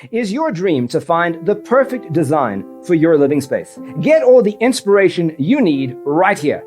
Is your dream to find the perfect design for your living space? Get all the inspiration you need right here.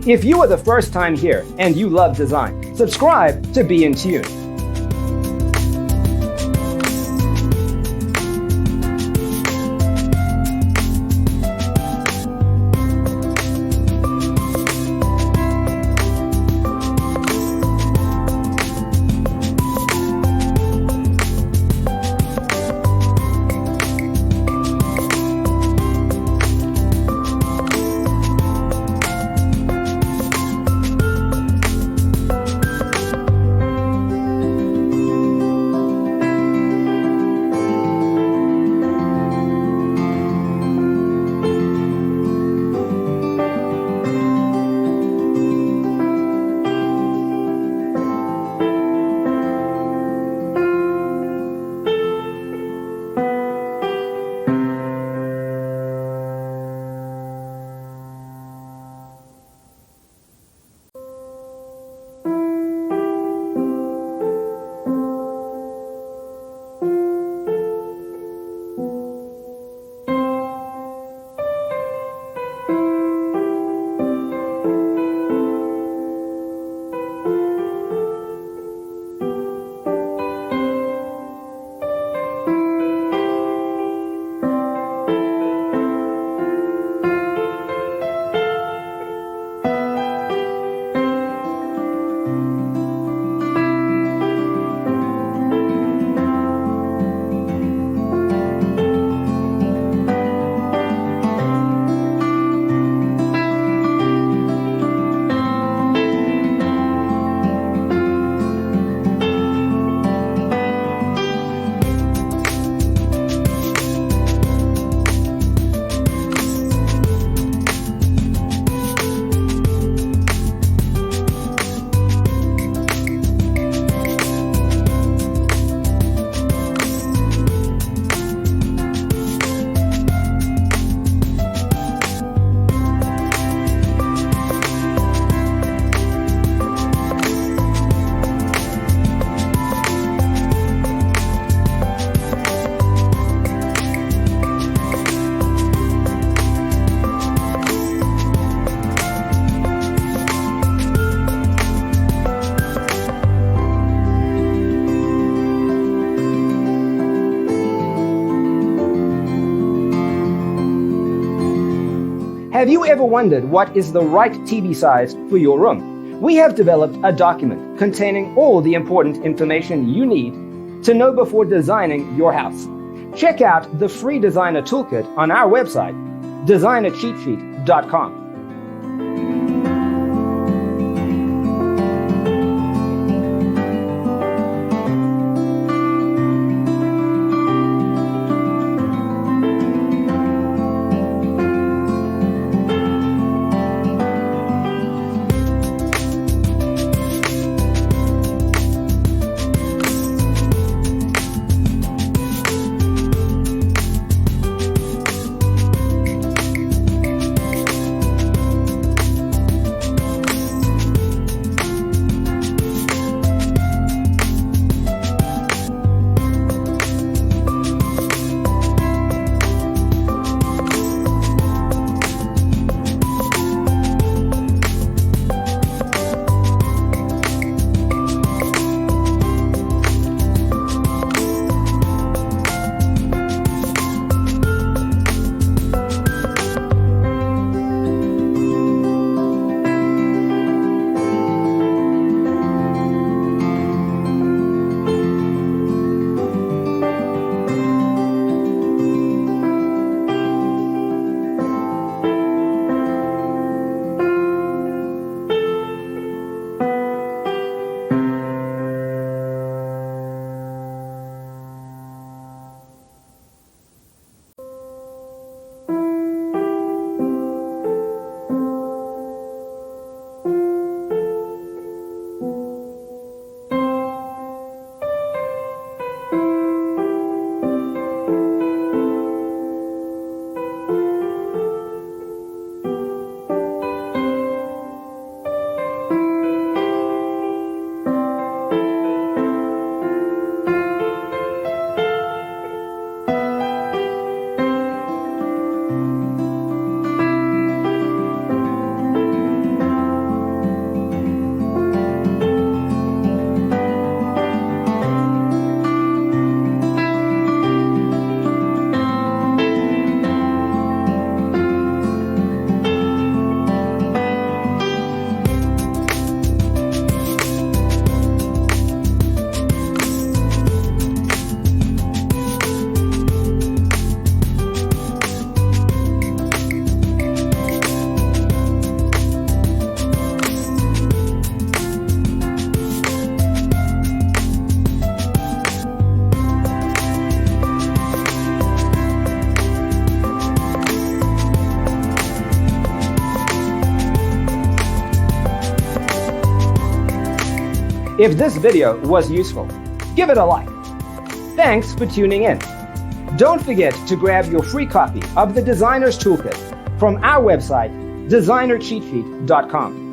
If you are the first time here and you love design, subscribe to Be in Tune. Have you ever wondered what is the right TV size for your room? We have developed a document containing all the important information you need to know before designing your house. Check out the free designer toolkit on our website, designercheatsheet.com. If this video was useful, give it a like. Thanks for tuning in. Don't forget to grab your free copy of the Designer's Toolkit from our website, designercheatsheet.com.